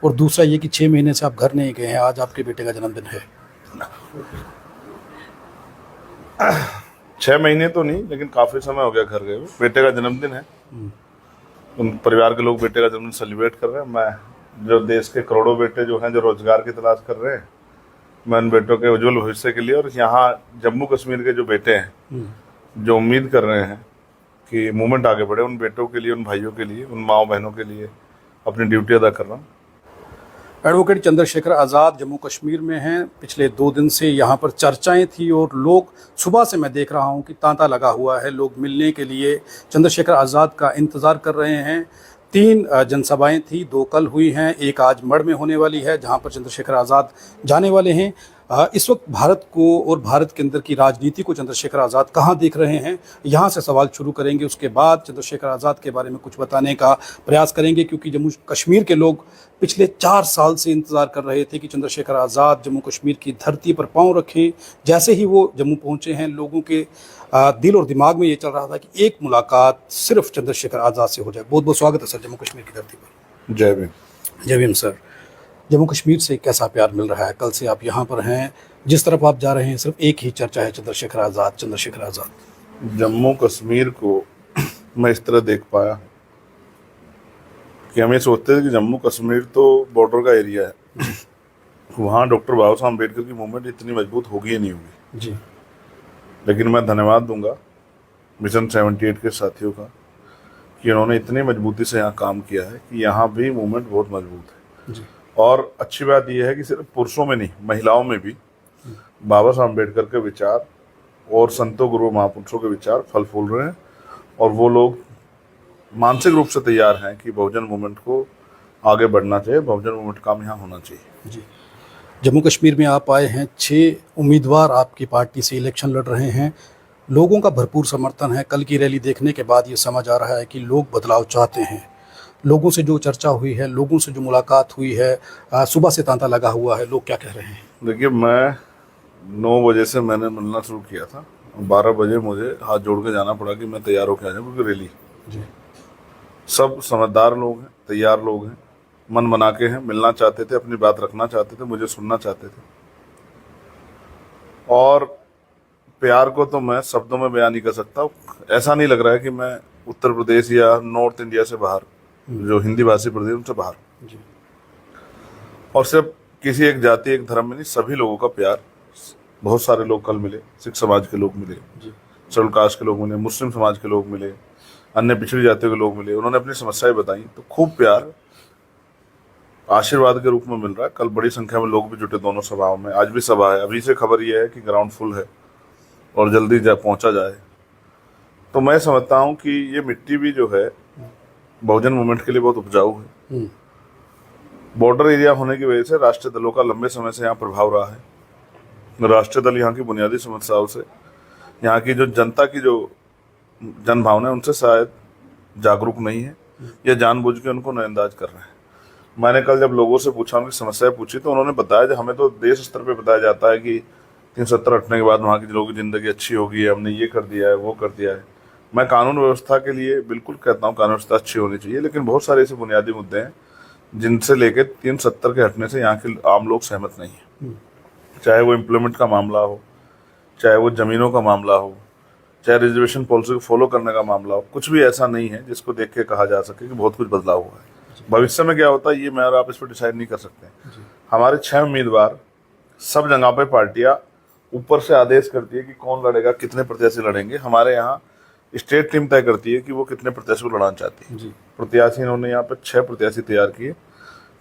और दूसरा ये कि 6 महीने से आप घर नहीं गए हैं, आज आपके बेटे का जन्मदिन है। 6 महीने तो नहीं, लेकिन काफी समय हो गया घर गए हुए। बेटे का जन्मदिन है, उन परिवार के लोग बेटे का जन्मदिन सेलिब्रेट कर रहे हैं। मैं जो देश के करोड़ों बेटे जो हैं जो रोजगार की तलाश कर रहे हैं, मैं उन बेटों के उज्जवल भविष्य के लिए, और यहाँ जम्मू कश्मीर के जो बेटे हैं जो उम्मीद कर रहे हैं कि मूवमेंट आगे बढ़े, उन बेटों के लिए, उन भाइयों के लिए, उन माओ बहनों के लिए अपनी ड्यूटी अदा कर रहा हूँ। एडवोकेट चंद्रशेखर आज़ाद जम्मू कश्मीर में हैं। पिछले 2 दिन से यहाँ पर चर्चाएं थी और लोग, सुबह से मैं देख रहा हूँ कि तांता लगा हुआ है, लोग मिलने के लिए चंद्रशेखर आज़ाद का इंतज़ार कर रहे हैं। 3 जनसभाएं थी, 2 कल हुई हैं, एक आज मढ़ में होने वाली है जहाँ पर चंद्रशेखर आज़ाद जाने वाले हैं। इस वक्त भारत को और भारत के अंदर की राजनीति को चंद्रशेखर आज़ाद कहाँ देख रहे हैं, यहाँ से सवाल शुरू करेंगे। उसके बाद चंद्रशेखर आज़ाद के बारे में कुछ बताने का प्रयास करेंगे, क्योंकि जम्मू कश्मीर के लोग पिछले 4 साल से इंतज़ार कर रहे थे कि चंद्रशेखर आज़ाद जम्मू कश्मीर की धरती पर पांव रखें। जैसे ही वो जम्मू पहुँचे हैं, लोगों के दिल और दिमाग में ये चल रहा था कि एक मुलाकात सिर्फ चंद्रशेखर आज़ाद से हो जाए। बहुत बहुत स्वागत है सर जम्मू कश्मीर की धरती पर। जय भीम। जय भीम सर। जम्मू कश्मीर से कैसा प्यार मिल रहा है? कल से आप यहाँ पर हैं, जिस तरफ आप जा रहे हैं सिर्फ एक ही चर्चा है, चंद्रशेखर आज़ाद, चंद्रशेखर आज़ाद। जम्मू कश्मीर को मैं इस तरह देख पाया कि हम ये सोचते थे कि जम्मू कश्मीर तो बॉर्डर का एरिया है, वहाँ डॉक्टर बाबा साहब अम्बेडकर की मूवमेंट इतनी मजबूत होगी या नहीं होगी जी। लेकिन मैं धन्यवाद दूंगा मिशन 78 के साथियों का कि उन्होंने इतनी मजबूती से यहाँ काम किया है कि यहाँ भी मूवमेंट बहुत मजबूत है। जी। और अच्छी बात यह है कि सिर्फ पुरुषों में नहीं, महिलाओं में भी बाबा साहब अम्बेडकर के विचार और संतों गुरु महापुरुषों के विचार फल फूल रहे हैं, और वो लोग मानसिक रूप से तैयार हैं कि बहुजन मूवमेंट को आगे बढ़ना चाहिए, बहुजन मूवमेंट काम यहाँ होना चाहिए। जी। जम्मू कश्मीर में आप आए हैं, 6 उम्मीदवार आपकी पार्टी से इलेक्शन लड़ रहे हैं, लोगों का भरपूर समर्थन है। कल की रैली देखने के बाद ये समझ आ रहा है कि लोग बदलाव चाहते हैं। लोगों से जो चर्चा हुई है, लोगों से जो मुलाकात हुई है, सुबह से तांता लगा हुआ है, लोग क्या कह रहे हैं? देखिए, मैं 9 बजे से मैंने मिलना शुरू किया था, 12 बजे मुझे हाथ जोड़ के जाना पड़ा कि मैं तैयार होकर आ जाऊँ, क्योंकि रैली जी। सब समझदार लोग हैं, तैयार लोग हैं, मन बना के हैं, मिलना चाहते थे, अपनी बात रखना चाहते थे, मुझे सुनना चाहते थे। और प्यार को तो मैं शब्दों में बयान नहीं कर सकता। ऐसा नहीं लग रहा है कि मैं उत्तर प्रदेश या नॉर्थ इंडिया से बाहर, जो हिंदी भाषी प्रदेश उनसे बाहर, जी। और सिर्फ किसी एक जाति एक धर्म में नहीं, सभी लोगों का प्यार। बहुत सारे लोग कल मिले, सिख समाज के लोग मिले, शेड्यूल कास्ट के लोग मिले, मुस्लिम समाज के लोग मिले, अन्य पिछड़ी जातियों के लोग मिले, उन्होंने अपनी समस्याएं बताई, तो खूब प्यार आशीर्वाद के रूप में मिल रहा है। कल बड़ी संख्या में लोग भी जुटे दोनों सभाओं में, आज भी सभा है। अभी से खबर यह है कि ग्राउंड फुल है और जल्दी पहुंचा जाए। तो मैं समझता हूं कि ये मिट्टी भी जो है बहुजन मूवमेंट के लिए बहुत उपजाऊ है। बॉर्डर एरिया होने की वजह से राष्ट्रीय दलों का लंबे समय से यहाँ प्रभाव रहा है। राष्ट्रीय दल यहाँ की बुनियादी समस्याओं से, यहाँ की जो जनता की जो जन भावना है, उनसे शायद जागरूक नहीं है या जानबूझ के उनको नजरअंदाज कर रहे हैं। मैंने कल जब लोगों से पूछा, उनकी समस्याएं पूछी, तो उन्होंने बताया कि हमें तो देश स्तर पे बताया जाता है कि 370 हटने के बाद वहाँ के लोगों की ज़िंदगी अच्छी होगी, हमने ये कर दिया है, वो कर दिया है। मैं कानून व्यवस्था के लिए बिल्कुल कहता हूँ कानून व्यवस्था अच्छी होनी चाहिए, लेकिन बहुत सारे ऐसे बुनियादी मुद्दे हैं जिनसे लेकर 370 के हटने से यहाँ के आम लोग सहमत नहीं है। चाहे वो एम्प्लॉयमेंट का मामला हो, चाहे वो ज़मीनों का मामला हो, चाहे रिजर्वेशन पॉलिसी को फॉलो करने का मामला हो, कुछ भी ऐसा नहीं है जिसको देख के कहा जा सके कि बहुत कुछ बदलाव हुआ है। भविष्य में क्या होता है ये मैं और आप इस पर डिसाइड नहीं कर सकते। हमारे 6 उम्मीदवार, सब जगह पे पार्टियां ऊपर से आदेश करती है कि कौन लड़ेगा, कितने प्रत्याशी लड़ेंगे। हमारे यहाँ स्टेट टीम तय करती है कि वो कितने प्रत्याशी को लड़ाना चाहती है। प्रत्याशी इन्होंने यहाँ पे 6 प्रत्याशी तैयार किए,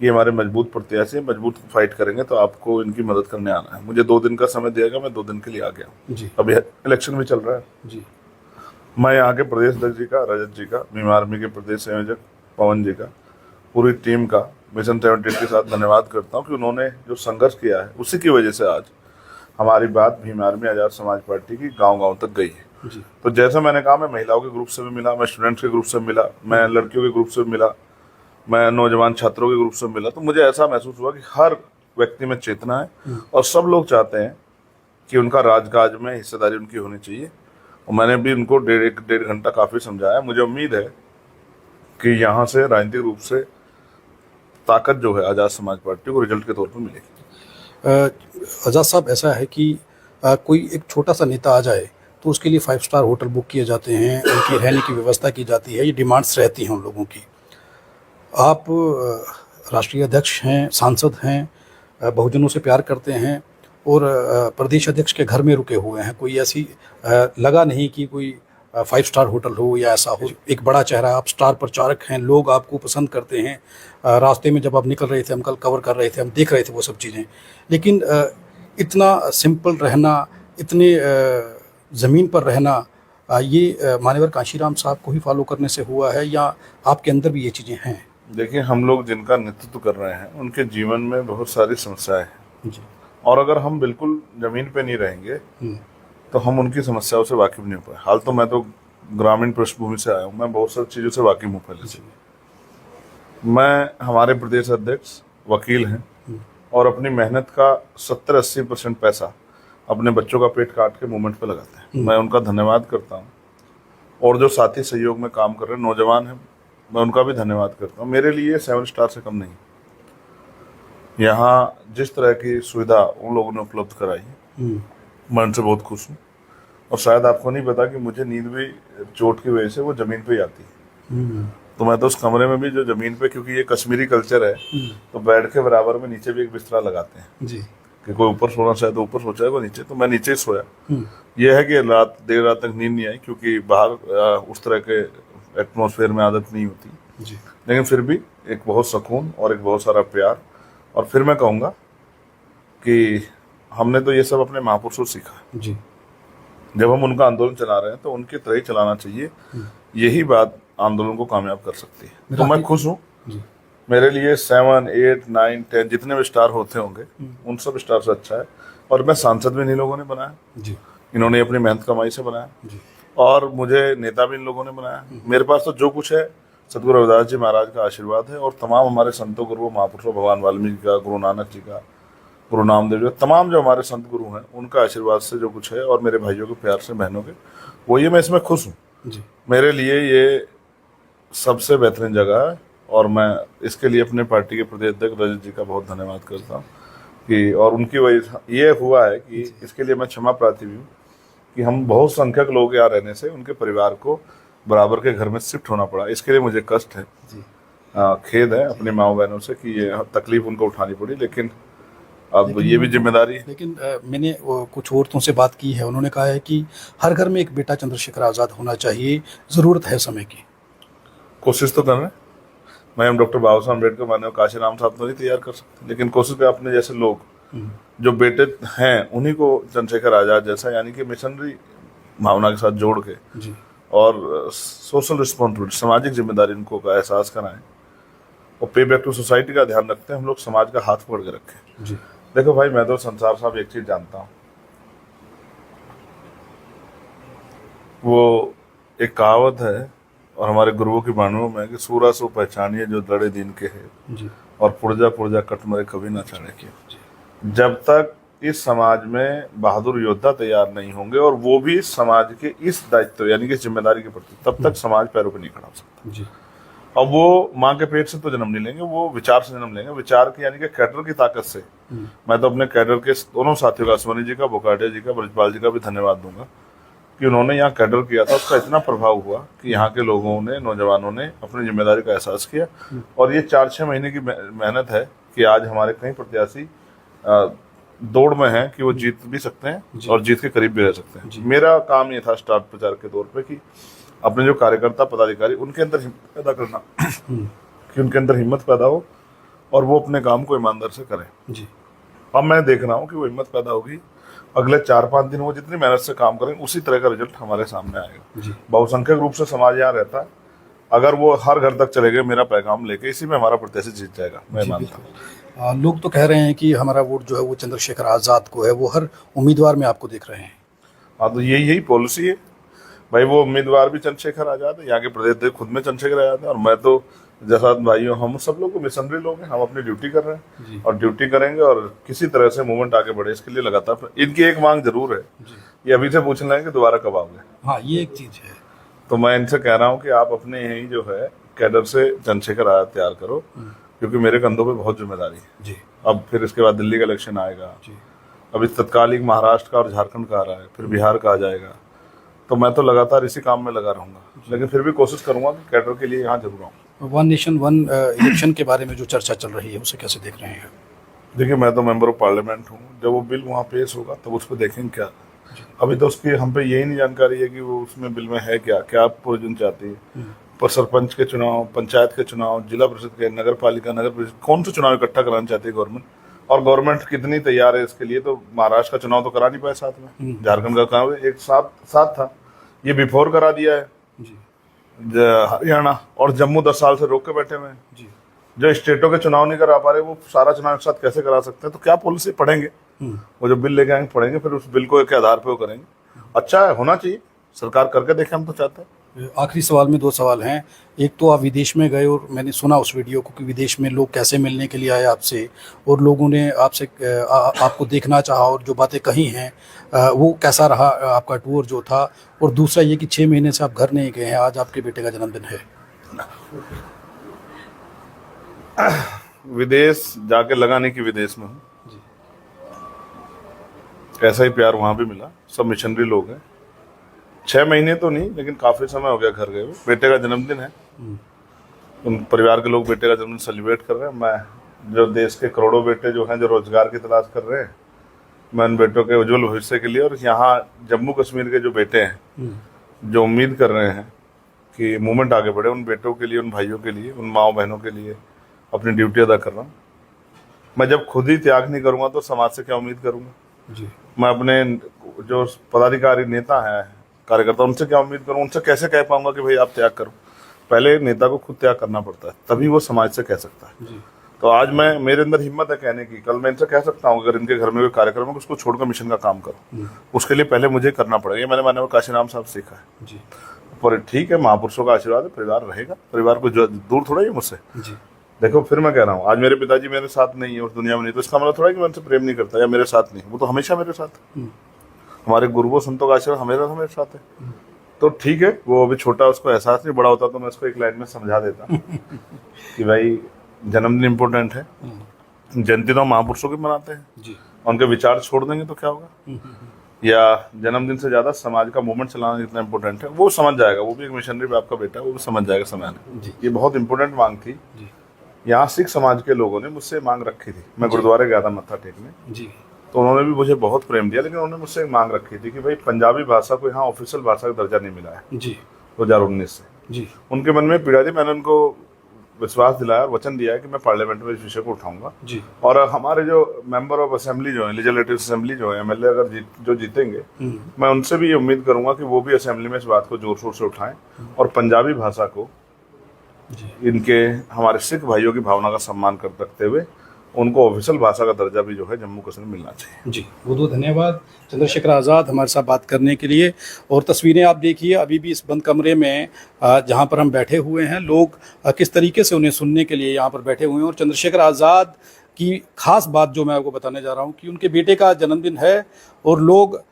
ये हमारे मजबूत प्रत्याशी, मजबूत फाइट करेंगे, तो आपको इनकी मदद करने आना है। मुझे 2 दिन का समय दिया गया, मैं 2 दिन के लिए आ गया हूँ। अभी इलेक्शन भी चल रहा है जी। मैं यहाँ के प्रदेश अध्यक्ष जी का, रजत जी का, भीम आर्मी के प्रदेश संयोजक पवन जी का, पूरी टीम का मिशन 78 के साथ धन्यवाद करता हूँ कि उन्होंने जो संघर्ष किया है, उसी की वजह से आज हमारी बात भीम आर्मी आज़ाद समाज पार्टी की गांव-गांव तक गई है। तो जैसा मैंने कहा, मैं महिलाओं के ग्रुप से भी मिला, मैं स्टूडेंट्स के ग्रुप से मिला, मैं लड़कियों के ग्रुप से मिला, मैं नौजवान छात्रों के ग्रुप से मिला, तो मुझे ऐसा महसूस हुआ कि हर व्यक्ति में चेतना है और सब लोग चाहते हैं कि उनका राजकाज में हिस्सेदारी उनकी होनी चाहिए। और मैंने भी उनको डेढ़ घंटा काफ़ी समझाया। मुझे उम्मीद है कि यहाँ से राजनीतिक रूप से ताकत जो है आज़ाद समाज पार्टी को रिजल्ट के तौर पर मिलेगी। आज़ाद साहब, ऐसा है कि कोई एक छोटा सा नेता आ जाए तो उसके लिए 5 स्टार होटल बुक किए जाते हैं, उनकी रहने की व्यवस्था की जाती है, ये डिमांड्स रहती हैं उन लोगों की। आप राष्ट्रीय अध्यक्ष हैं, सांसद हैं, बहुजनों से प्यार करते हैं और प्रदेश अध्यक्ष के घर में रुके हुए हैं। कोई ऐसी लगा नहीं कि कोई 5 स्टार होटल हो या ऐसा हो। एक बड़ा चेहरा, आप स्टार प्रचारक हैं, लोग आपको पसंद करते हैं। रास्ते में जब आप निकल रहे थे, हम कल कवर कर रहे थे, हम देख रहे थे वो सब चीज़ें। लेकिन इतना सिंपल रहना, इतने ज़मीन पर रहना, ये मान्यवर कांशीराम साहब को ही फॉलो करने से हुआ है या आपके अंदर भी ये चीज़ें हैं? देखिए, हम लोग जिनका नेतृत्व कर रहे हैं उनके जीवन में बहुत सारी समस्याएं हैं जी। और अगर हम बिल्कुल जमीन पे नहीं रहेंगे तो हम उनकी समस्याओं से वाकिफ नहीं हो पाए। हाल तो मैं तो ग्रामीण पृष्ठभूमि से आया हूँ, मैं बहुत सारी चीज़ों से वाकिफ हूँ पहले से। मैं हमारे प्रदेश अध्यक्ष वकील हैं और अपनी मेहनत का 70-80% पैसा अपने बच्चों का पेट काट के मूवमेंट पे लगाते हैं। मैं उनका धन्यवाद करता हूँ और जो साथी सहयोग में काम कर रहे हैं नौजवान हैं, मैं उनका भी धन्यवाद करता हूँ। मेरे लिए 7 स्टार से कम नहीं। यहाँ जिस तरह की सुविधा उन लोगों ने उपलब्ध कराई है, मैं उनसे बहुत खुश हूँ। और शायद आपको नहीं पता कि मुझे नींद भी चोट की वजह से वो ज़मीन पे ही आती है। तो मैं तो उस कमरे में भी जो ज़मीन पे, क्योंकि ये कश्मीरी कल्चर है, तो बेड के बराबर में नीचे भी एक बिस्तरा लगाते हैं जी। कि कोई ऊपर सोना चाहे तो ऊपर सोचा है, कोई नीचे, तो मैं नीचे ही सोया। यह है कि देर रात तक नींद नहीं आई क्योंकि बाहर उस तरह के एटमॉस्फेयर में आदत नहीं होती जी। लेकिन फिर भी एक बहुत सुकून और एक बहुत सारा प्यार। और फिर मैं कहूँगा कि हमने तो ये सब अपने महापुरुषों से सीखा है। जी। जब हम उनका आंदोलन चला रहे हैं तो उनकी तरह ही चलाना चाहिए। यही बात आंदोलन को कामयाब कर सकती है। तो मैं खुश हूँ। मेरे लिए 7, 8, 9, 10 जितने भी स्टार होते होंगे उन सब स्टार से अच्छा है। और मैं सांसद भी इन लोगों ने बनाया जी। इन्होंने अपनी मेहनत कमाई से बनाया जी। और मुझे नेता भी इन लोगों ने बनाया। मेरे पास तो जो कुछ है सतगुरु रविदास जी महाराज का आशीर्वाद है और तमाम हमारे संतों गुरुओं महापुरुषों, भगवान वाल्मीकि का, गुरु नानक जी का, गुरु नामदेव जी, तमाम जो हमारे संत गुरु हैं उनका आशीर्वाद से जो कुछ है और मेरे भाइयों के प्यार से, बहनों के, वो ये मैं इसमें खुश हूँ। मेरे लिए ये सबसे बेहतरीन जगह है और मैं इसके लिए अपने पार्टी के प्रदेश अध्यक्ष रजत जी का बहुत धन्यवाद करता हूँ कि और उनकी वजह ये हुआ है कि इसके लिए मैं क्षमा प्रार्थी भी हूँ कि हम बहुत संख्यक लोग यहाँ रहने से उनके परिवार को बराबर के घर में शिफ्ट होना पड़ा। इसके लिए मुझे कष्ट है, खेद है अपनी माओ बहनों से कि ये तकलीफ उनको उठानी पड़ी, लेकिन अब ये भी जिम्मेदारी है। लेकिन मैंने कुछ औरतों से बात की है, उन्होंने कहा है कि हर घर में एक बेटा चंद्रशेखर आज़ाद होना चाहिए, ज़रूरत है समय की। कोशिश तो कर रहे हैं। मैं हम डॉक्टर बाबा साहब अम्बेडकर मानव काशीराम साहब तो नहीं तैयार कर सकते, लेकिन कोशिश कर अपने जैसे लोग जो बेटे हैं उन्हीं को चंद्रशेखर आज़ाद जैसा, यानी कि मिशनरी भावना के साथ जोड़ के और सोशल रिस्पॉन्सिबिलिटी, सामाजिक जिम्मेदारी इनको का एहसास कराएं और पे बैक टू सोसाइटी का ध्यान रखते हैं। हम लोग समाज का हाथ पकड़ के रखें। देखो भाई, मैं तो संसार साहब एक चीज जानता हूँ, वो एक कहावत है और हमारे गुरुओं की वाणियों में कि सूरा सो पहचानिए जो लड़े दिन के है और पुर्जा पुर्जा कट मरे कभी ना छाड़े के। जब तक इस समाज में बहादुर योद्धा तैयार नहीं होंगे और वो भी समाज के इस दायित्व यानी कि जिम्मेदारी के प्रति, तब तक समाज पैरों पर नहीं खड़ा हो सकता। अब वो माँ के पेट से तो जन्म नहीं लेंगे, वो विचार से जन्म लेंगे, विचार की यानी कि कैडर की ताकत से। मैं तो अपने कैडर के दोनों साथियों का, अश्वनी जी का, बोकाडिया जी का, ब्रजपाल जी का भी धन्यवाद दूंगा कि उन्होंने यहाँ कैडर किया था। उसका इतना प्रभाव हुआ कि यहाँ के लोगों ने, नौजवानों ने अपनी जिम्मेदारी का एहसास किया और ये 4-6 महीने की मेहनत है कि आज हमारे कई प्रत्याशी दौड़ में हैं कि वो जीत भी सकते हैं और जीत के करीब भी रह सकते हैं। मेरा काम ये था स्टार प्रचार के तौर पे कि अपने जो कार्यकर्ता पदाधिकारी उनके अंदर हिम्मत पैदा करना कि उनके अंदर हिम्मत पैदा हो और वो अपने काम को ईमानदार से करें। अब मैं देख रहा हूँ कि वो हिम्मत पैदा होगी। अगले 4-5 दिन वो जितनी मेहनत से काम करेंगे उसी तरह का रिजल्ट हमारे सामने आएगा। बहुसंख्यक रूप से समाज यहाँ रहता है, अगर वो हर घर तक चले गए मेरा पैगाम लेके, इसी में हमारा प्रत्याशी जीत जाएगा, मैं मानता हूँ। लोग तो कह रहे हैं कि हमारा वोट जो है वो चंद्रशेखर आज़ाद को है, वो हर उम्मीदवार में आपको देख रहे हैं। हाँ, तो यही पॉलिसी है भाई। वो उम्मीदवार भी चंद्रशेखर आज़ाद है, यहाँ के प्रदेश अध्यक्ष खुद में चंद्रशेखर आज़ाद है और मैं तो जैसा भाइयों, हम सब लोग मिशनरी लोग हैं, हम अपनी ड्यूटी कर रहे हैं और ड्यूटी करेंगे और किसी तरह से मूवमेंट आगे बढ़े इसके लिए लगातार। इनकी एक मांग जरूर है, ये अभी से पूछ रहे हैं कि दोबारा कब आओगे। हाँ, ये एक चीज है। तो मैं इनसे कह रहा हूँ कि आप अपने यही जो है कैडर से चंद्रशेखर आज़ाद तैयार करो क्योंकि मेरे कंधों पे बहुत जिम्मेदारी है जी अब। फिर इसके बाद दिल्ली का इलेक्शन आएगा, जी अभी तत्कालिक महाराष्ट्र का और झारखंड का आ रहा है, फिर बिहार का आ जाएगा। तो मैं तो लगातार इसी काम में लगा रहूंगा, लेकिन फिर भी कोशिश करूंगा कि कैडर के लिए यहाँ जरूर आऊँ। वन नेशन वन इलेक्शन के बारे में जो चर्चा चल रही है उसे कैसे देख रहे हैं? देखिए, मैं तो मेंबर ऑफ पार्लियामेंट हूँ, जब वो बिल वहाँ पेश होगा तब उस पर देखेंगे क्या। अभी तो उसकी हम पे यही नहीं जानकारी है कि वो उसमें बिल में है क्या, क्या प्रोविजन चाहती है। पर सरपंच के चुनाव, पंचायत के चुनाव, जिला परिषद के, नगर पालिका, नगर परिषद, कौन से चुनाव इकट्ठा कराना चाहती है गवर्नमेंट, और गवर्नमेंट कितनी तैयार है इसके लिए। तो महाराष्ट्र का चुनाव तो करा नहीं पाए साथ में, झारखंड का काम एक साथ था, ये बिफोर करा दिया है जी हरियाणा, और जम्मू 10 साल से रोक के बैठे हुए हैं। जी जो स्टेटों के चुनाव नहीं करा पा रहे, वो सारा चुनाव एक साथ कैसे करा सकते हैं। तो क्या पॉलिसी पढ़ेंगे, वो जो बिल लेके आएंगे पढ़ेंगे, फिर उस बिल को के आधार पे वो करेंगे। अच्छा है, होना चाहिए, सरकार करके देखे, हम तो चाहते हैं। आखिरी सवाल में 2 सवाल हैं। एक तो आप विदेश में गए और मैंने सुना उस वीडियो को कि विदेश में लोग कैसे मिलने के लिए आए आपसे, और लोगों ने आपसे आपको देखना चाहा और जो बातें कही हैं वो कैसा रहा आपका टूर जो था? और दूसरा ये कि 6 महीने से आप घर नहीं गए हैं, आज आपके बेटे का जन्मदिन है। विदेश जाके लगा नहीं कि विदेश में हूँ, ऐसा ही प्यार वहां भी मिला। सब मिशनरी लोग हैं। 6 महीने तो नहीं, लेकिन काफी समय हो गया घर गए हुए। बेटे का जन्मदिन है, उन परिवार के लोग बेटे का जन्मदिन सेलिब्रेट कर रहे हैं। मैं जो देश के करोड़ों बेटे जो हैं, जो रोजगार की तलाश कर रहे हैं, मैं उन बेटों के उज्जवल भविष्य के लिए, और यहाँ जम्मू कश्मीर के जो बेटे हैं जो उम्मीद कर रहे हैं कि मूवमेंट आगे बढ़े, उन बेटों के लिए, उन भाइयों के लिए, उन माओ बहनों के लिए अपनी ड्यूटी अदा कर रहा हूँ। मैं जब खुद ही त्याग नहीं करूंगा तो समाज से क्या उम्मीद करूंगा जी। मैं अपने जो पदाधिकारी नेता हैं, कार्यकर्ता, उनसे क्या उम्मीद करूं, उनसे कैसे कह पाऊंगा कि भाई आप त्याग करो। पहले नेता को खुद त्याग करना पड़ता है, तभी वो समाज से कह सकता है। जी। तो आज मैं, मेरे अंदर हिम्मत है कहने की। कल मैं इनसे कह सकता हूँ अगर इनके घर में कोई कार्यक्रम है, उसको छोड़कर मिशन का काम करो। उसके लिए पहले मुझे करना पड़ेगा। ये मैंने माननीय काशीराम साहब सीखा है। जी पर ठीक है, महापुरुषों का आशीर्वाद है, परिवार रहेगा। परिवार को जो दूर थोड़ा ही है मुझसे। जी देखो, फिर मैं कह रहा हूँ, आज मेरे पिताजी मेरे साथ नहीं है उस दुनिया में, नहीं, तो इसका मतलब थोड़ा कि मैं उनसे प्रेम नहीं करता या मेरे साथ नहीं। वो तो हमेशा मेरे साथ है। हमारे गुरुओं संतों का आशीर्वाद हमेशा हमारे साथ है। तो ठीक है, वो अभी छोटा, उसको एहसास नहीं, बड़ा होता तो मैं उसको एक लाइन में समझा देता कि भाई जन्मदिन इम्पोर्टेंट है, जयंती तो महापुरुषों की मनाते हैं जी। उनके विचार छोड़ देंगे तो क्या होगा। या जन्मदिन से ज्यादा समाज का मूवमेंट चलाना जितना इम्पोर्टेंट है, वो समझ जाएगा। वो भी एक मिशनरी बाप का बेटा है, वो भी समझ जाएगा समय में। ये बहुत इंपॉर्टेंट मांग थी। यहाँ सिख समाज के लोगों ने मुझसे मांग रखी थी। मैं गुरुद्वारे गया था मत्था टेकने जी, तो उन्होंने भी मुझे बहुत प्रेम दिया, लेकिन उन्होंने मुझसे एक मांग रखी थी कि भाई पंजाबी भाषा को यहाँ ऑफिशियल भाषा का दर्जा नहीं मिला है जी 2019 से जी। उनके मन में पीड़ा थी। मैंने उनको विश्वास दिलाया, वचन दिया है कि मैं पार्लियामेंट में इस विषय को उठाऊंगा जी। और हमारे जो मेंबर ऑफ असेंबली जो है, लेजिस्लेटिव असेंबली जो है, एमएलए अगर जो जीतेंगे, मैं उनसे भी ये उम्मीद करूंगा कि वो भी असेंबली में इस बात को जोर शोर से उठाएं और पंजाबी भाषा को इनके, हमारे सिख भाइयों की भावना का सम्मान कर रखते हुए उनको ऑफिशियल भाषा का दर्जा भी जो है जम्मू कश्मीर मिलना चाहिए जी। बहुत बहुत धन्यवाद चंद्रशेखर आज़ाद हमारे साथ बात करने के लिए। और तस्वीरें आप देखिए, अभी भी इस बंद कमरे में जहां पर हम बैठे हुए हैं, लोग किस तरीके से उन्हें सुनने के लिए यहाँ पर बैठे हुए हैं। और चंद्रशेखर आज़ाद की खास बात जो मैं आपको बताने जा रहा हूँ कि उनके बेटे का जन्मदिन है और लोग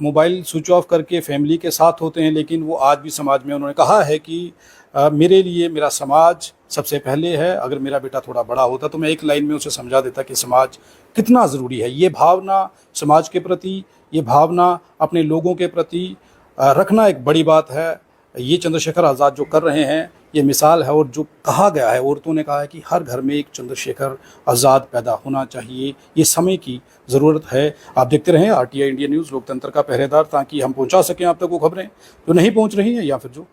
मोबाइल स्विच ऑफ करके फैमिली के साथ होते हैं, लेकिन वो आज भी समाज में, उन्होंने कहा है कि मेरे लिए मेरा समाज सबसे पहले है। अगर मेरा बेटा थोड़ा बड़ा होता तो मैं एक लाइन में उसे समझा देता कि समाज कितना ज़रूरी है। ये भावना समाज के प्रति, ये भावना अपने लोगों के प्रति रखना एक बड़ी बात है। ये चंद्रशेखर आज़ाद जो कर रहे हैं, ये मिसाल है। और जो कहा गया है, औरतों ने कहा है कि हर घर में एक चंद्रशेखर आज़ाद पैदा होना चाहिए, ये समय की ज़रूरत है। आप देखते रहें RTI इंडिया न्यूज़, लोकतंत्र का पहरेदार, ताकि हम पहुंचा सकें आप तक वो खबरें जो नहीं पहुंच रही हैं या फिर जो